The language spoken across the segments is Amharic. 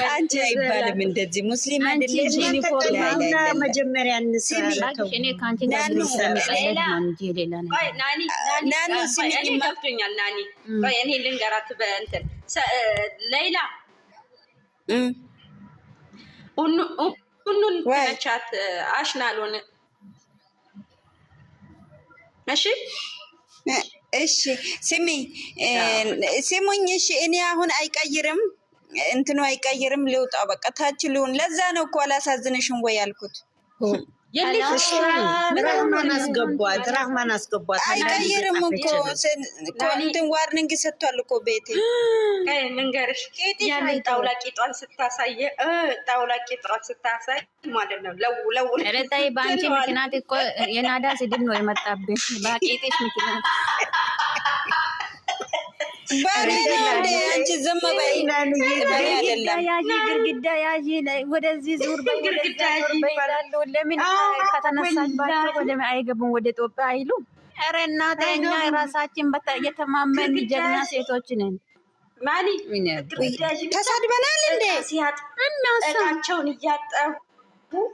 አንቺ አይባልም እንደዚህ ሙስሊም አይደለሽ። ዩኒፎርምና መጀመሪያ እንስራለሁ እኔ ካንቺ ጋር ስለሚቀለድ ነው እንጂ ሌላ ነው። ቆይ ናኒ እኔ ገብቶኛል። ናኒ ቆይ እኔ ልንገራት በእንትን ሌላ ሁሉን ተቻት አሽናሉን እሺ ስሙኝ። እሺ እኔ አሁን አይቀይርም እንትኑ አይቀይርም። ልውጣ በቃ ታች ልሁን። ለዛ ነው እኮ አላሳዝንሽም ወይ ያልኩት። ራህማን አስገቧት። አይቀይርም እኮ እንትን ዋርኒንግ ሰጥቷል እኮ ቤቴ። ልንገርሽ ጣውላ ቂጧን ስታሳይ ማለት ነው። ረታይ በአንቺ ምክንያት እኮ የናዳ ስድብ ነው የመጣብኝ። በቂጥሽ ምክንያት አንቺ ዝም በይ። ግርግዳ ያዢ ወደዚህ ዙር በይላሉ። ለምን ከተነሳባቸው ወደ አይገቡም? ወደ ኢትዮጵያ አይሉ። ኧረ እናቴ እኛ ራሳችን የተማመን ጀግና ሴቶች ነን። ማኒ ተሳድበናል እንዴ?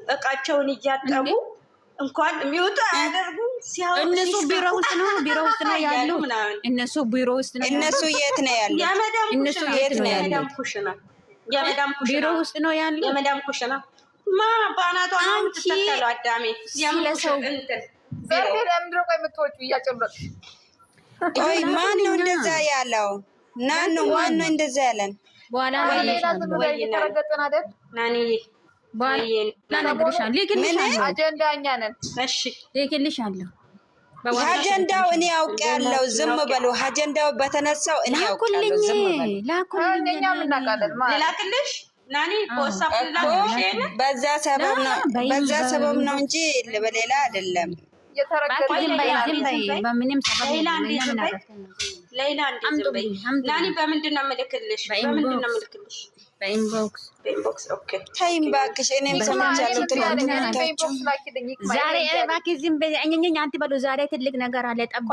እቃቸውን እያጠቡ እንኳን የሚወጡ አያደርጉ። እነሱ ቢሮ ውስጥ ነው ያሉ። እነሱ ቢሮ ውስጥ ነው። እነሱ የት ነው ያሉ? እነሱ የት ነው ያሉ? ቢሮ ውስጥ ነው ያሉ። የመዳም ኩሽና በአናቷ የምትተከለው አዳሜ ስለሰው ቆይ ማን ነው እንደዛ ያለው? ማን ነው እንደዛ ያለን? በኋላ አጀንዳኛ ነን። እሺ ልክልሻለሁ። አጀንዳው እኔ አውቄያለሁ። ዝም በሉ። አጀንዳው በተነሳው እኔ አውቄያለሁ። ዝም በሉ። ላክልሽ ናኒ በዛ ሰበብ ነው እንጂ በሌላ አይደለም። በምንም ሌላ ናኒ በምንድን ነው የምልክልሽ? በኢንቦክስ ኦኬ። ተይም እባክሽ። እኔም ሰምቻለሁ። ዛሬ እባክሽ ዝም በይ። እኛኛ አንተ በሉ። ዛሬ ትልቅ ነገር አለ። ጠብቁ።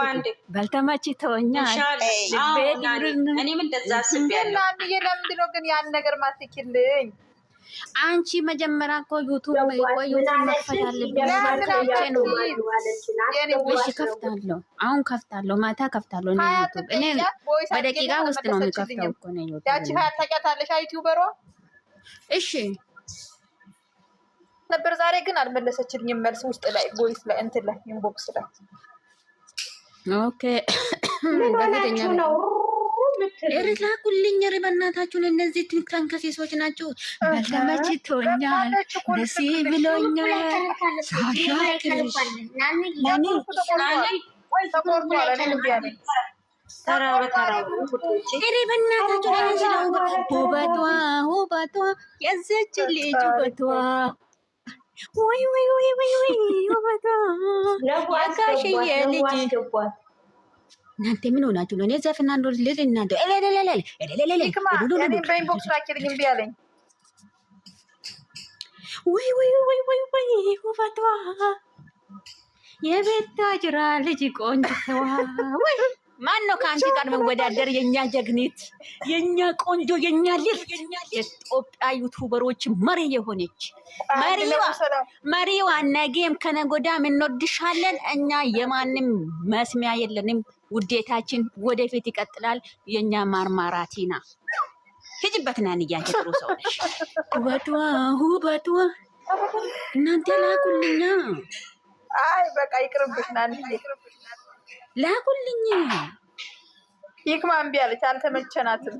በልተመችቶኛል። እኔም እንደዛ አስቤያለሁ። ለምንድን ነው ግን ያን ነገር ማትክልኝ? አንቺ መጀመሪያ እኮ ዩቱብ መክፈት አለብኝ። እሺ ከፍታለሁ። አሁን ከፍታለሁ። ማታ ከፍታለሁ። እኔ ዩቱብ እኔ በደቂቃ ውስጥ ነው የሚከፍተው እኮ ነው ዩቱብ። ያቺ ታውቂያታለሽ ዩቲዩበሯ? እሺ ነበር። ዛሬ ግን አልመለሰችልኝም መልስ ውስጥ ላይ ቮይስ ላይ እንትን ላይ ኢንቦክስ ላይ ኦኬ። በፊተኛ ላኩልኝ። ኧረ በእናታችሁን እነዚህ ተንከሴሶች ናቸው። በተመችቶኛል፣ ደስ ብሎኛል። ሳሻክልሽ ኧረ በእናታችሁ ውበቷ የዘች ልጅ ውበቷ ወይ ውበቷ የጋሽዬ ልጅ እናንተ ምን ሆናችሁ ነው? እኔ ዘፍና እንደው ልል እናንተ በኢንቦክስ ላኪልኝ እምቢ አለኝ። ወይ ውበቷ የቤታ ጅራ ልጅ ቆንጆዋ። ወይ ማን ነው ከአንቺ ጋር መወዳደር? የኛ ጀግኒት፣ የኛ ቆንጆ፣ የኛ ልጅ የኢትዮጵያ ዩቱበሮች መሪ የሆነች መሪዋ ነገም ከነገ ወዲያም እንወድሻለን። እኛ የማንም መስሚያ የለንም። ውዴታችን ወደፊት ይቀጥላል። የኛ ማርማራቲና ሂጅበት ናን እያንቺ ጥሩ ሰው ነሽ። ውበቷ እናንተ ላኩልኛ። አይ በቃ ይቅርብሽ ናን ላኩልኝ። ይክማ እምቢ አለች፣ አልተመቸናትም።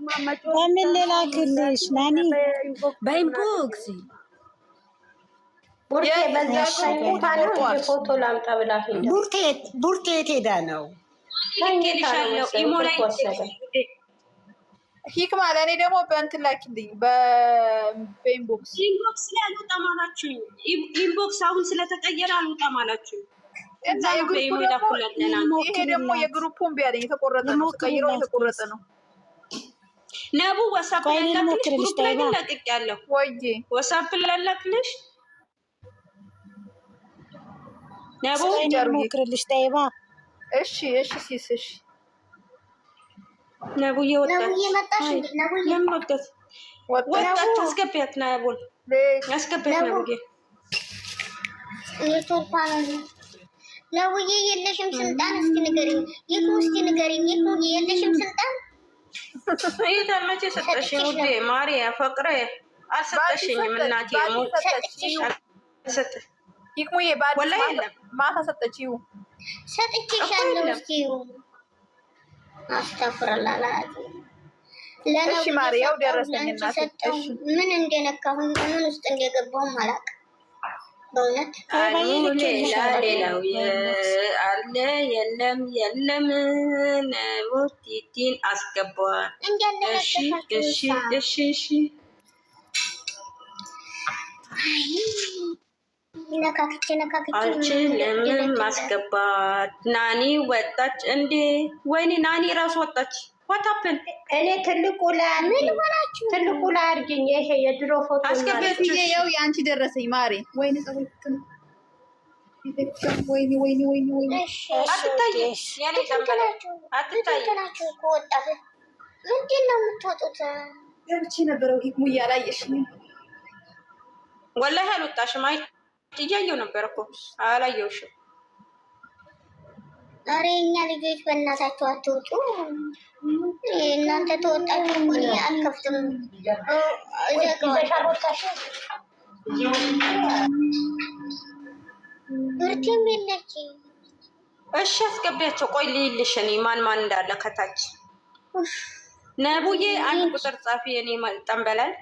ለምን ላክልሽ ናኒ? በኢንቦክስ ፎቶ ላምጣ ብላ ቡርቴ የት ሄዳ ነው? ሂክማ ለእኔ ደግሞ በእንትን ላኪልኝ በኢንቦክስ። ኢንቦክስ ላይ አልወጣም አላችሁኝ። ኢንቦክስ አሁን ስለተቀየረ አልወጣም አላችሁኝ። እና ይሄ ደግሞ የግሩፑን ቢያለኝ የተቆረጠ ነው፣ ተቀይሮ የተቆረጠ ነው። ነቡ ዋትስአፕ ለላክልሽ፣ ግሩፕ ላይ ለቅቄያለሁ። ወይ ዋትስአፕ ለላክልሽ ነቡ ሞክርልሽ ጠይባ። እሺ ሲስ እሺ ነቡ እየወጣች ለምን ወጣች? ወጣች። አስገቢያት ና ያቦል አስገቢያት ነው ብዬ ለውዬ የለሽም ስልጣን። እስቲ ንገሪኝ ይኩ እስቲ ንገሪኝ ይኩ የለሽም ስልጣን። መቼ ሰጠሽኝ ውዴ ማርያ ፈቅሬ አልሰጠሽኝም እናቴ ሞት ይኩዬ ማታ ሰጠችው ሰጥቼሻለሁ። እስቲ አስተፍረላላ እሺ ማርያው ደረሰኝ እናቴ። እሺ ምን እንደነካሁኝ ምን ውስጥ እንደገባሁም አላውቅም በእውነት። ሌላው አለ የለም ቲቲን አስገባዋል። እሺ እሺ እሺ እሺ ነካክቼ አልችልም ማስገባት። ናኒ ወጣች እንዴ? ወይኔ ናኒ ራሱ ወጣች። ዋታፕን እኔ ትልቁ ላይ አድርጊኝ። ይሄ የድሮ ፎቶ አስገቢያችሁ። ያው የአንቺ ደረሰኝ ማሬ። ወይኔ ጸሎትን ወይኔ አትታይ ያኔ ተንበላችሁ አትታይ ከወጣት ምንድን ነው የምትወጡት? ገብቼ ነበረው ሂክሙ እያላየሽ ወላሂ አልወጣሽም። አይ እያየሁ ነበር እኮ አላየሁሽም። ኧረ የእኛ ልጆች በእናታችሁ አትውጡ። እናንተ ተወጣችሁ እኮ እኔ አልከፍትም። ብርቴም የለች። እሺ አስገቢያቸው። ቆይ ልይልሽ እኔ ማን እንዳለ ከታች። ነቡዬ አንድ ቁጥር ጻፊ። የኔ ጠንበላል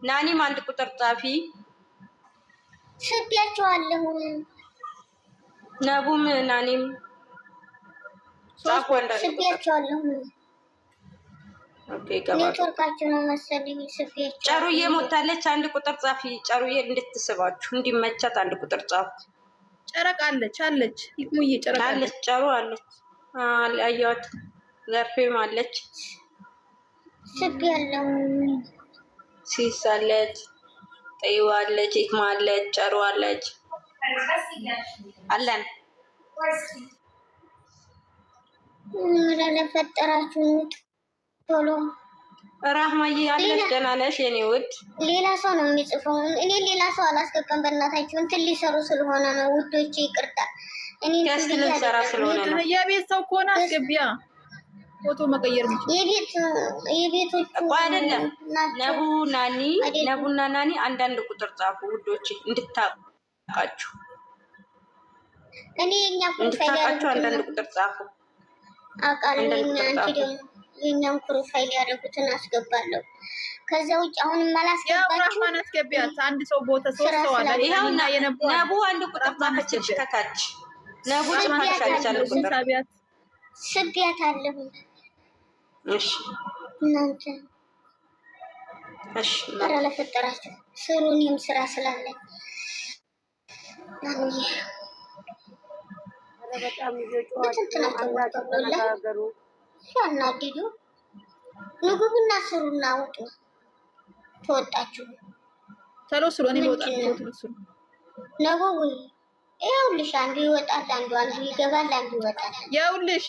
ናኒም አንድ ቁጥር ጻፊ። ስቢያቸዋለሁ። ነቡም ናኒም ጻፉ። ስቢያቸዋለሁ። ኦኬ ገባ። ኔትወርካቸው ነው መሰለኝ። ስቢያቸው ጨሩዬ ሞታለች። አንድ ቁጥር ጻፊ። ጨሩዬ እንድትስባችሁ እንዲመቻት አንድ ቁጥር ጻፉ። ጨረቃ አለች ይኩዬ ጨረቃ አለች። ጨሩ አለች። አያያት ዘርፌም አለች። ስቢያለሁ። ሲስ አለች። ጠይዋ አለች። ይክማ አለች። ጨሩ አለች። አለን ለፈጠራችሁ ቶሎ ራህማዬ አለች። ደህና ነሽ የኔ ውድ? ሌላ ሰው ነው የሚጽፈው። እኔ ሌላ ሰው አላስገባም። በእናታችሁ እንትን ሊሰሩ ስለሆነ ነው ውዶቼ፣ ይቅርታ። እኔ ልንሰራ ስለሆነ ነው። የቤት ሰው ከሆነ አስገቢያ ፎቶ መቀየር የቤቶቹ አይደለም። ነቡና ናኒ አንዳንድ ቁጥር ጻፉ ውዶቼ፣ እንድታውቃችሁ እኔ የኛ እንድታውቃችሁ አንዳንድ ቁጥር ጻፉ። አውቃለሁ። አንቺ ደግሞ የኛም ፕሮፋይል ያደረጉትን አስገባለሁ። ከዛ ውጭ አሁንም አላስገባችሁ። ራህማን አስገቢያት። አንድ ሰው ቦታ ሶስት ሰው አለ። ይሄውና ነቡ አንድ ቁጥር ጻፈችልሽ ከታች። ነቡ ጻፈቻለሁ ቁጥር ስቢያት አለሁ። እሺ እናንተ እሺ ኧረ ለፈጠራችሁ ስሩ። እኔም ስራ ስላለኝ በጣም ይጆቹ ሲያናድዱ ምግቡና ስሩና ውጡ። ተወጣችሁ ተሎ ስሩ። እኔ ልወጣ ነው። ይኸውልሽ አንዱ ይወጣል፣ አንዱ ይገባል፣ አንዱ ይወጣል። ይኸውልሽ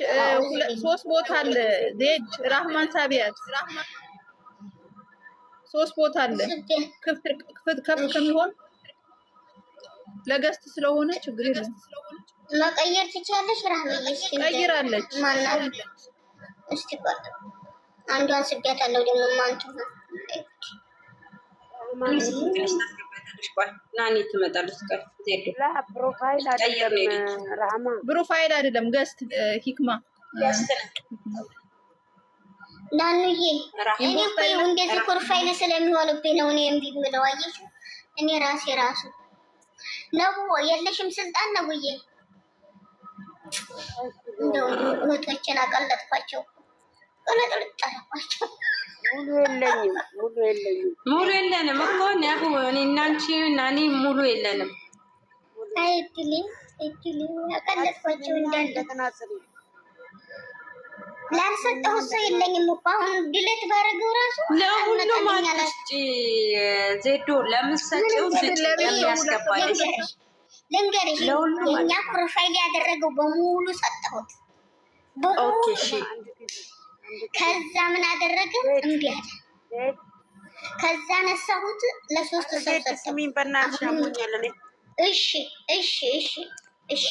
ሶስት ቦታ አለ። ዜድ ራህማን ሳቢያት ሶስት ቦታ አለ። ክፍት ከሚሆን ለገስት ስለሆነ ችግር የለም። መቀየር ትችያለሽ። ራህማን ቀይራለች። ማናት? እስቲ ቆይ አንዷን ስቢያታለሁ። ደግሞ ማንቱ ናኒ ትመጣለች። ፕሮፋይል አይደለም ገስት ሂክማ ናኑዬ። እኔ እኮ እንደዚህ ፕሮፋይል ስለሚሆንብኝ ነው እኔ እምቢ የምለው። አየሽ እኔ ራሴ ራሱ ነው። የለሽም ስልጣን ነውዬ። እንደው እህቶችን አቀለጥኳቸው፣ ቀለጥልጣለኳቸው። ሙሉ የለንም እኮ ነቡ። እኔ እና አንቺ ናኒ ሙሉ የለንም። አይትልኝ አቀለጥኳቸው እንዳለ። ላልሰጠሁት ሰው የለኝም እኮ አሁን ድለት ባረገው ራሱ ለሁሉም አትስጪ ዜዶ። ለምትሰጪው ስጪ የሚያስገባልሽ። ልንገርሽ የእኛ ፕሮፋይል ያደረገው በሙሉ ሰጠሁት። ኦኬ እሺ። ከዛ ምን አደረገ? እምቢ አለ። ከዛ ነሳሁት ለሶስት ሰው ሰጠሁ። ስሚኝ በእናትሽ አሞኛል እኔ። እሺ እሺ እሺ እሺ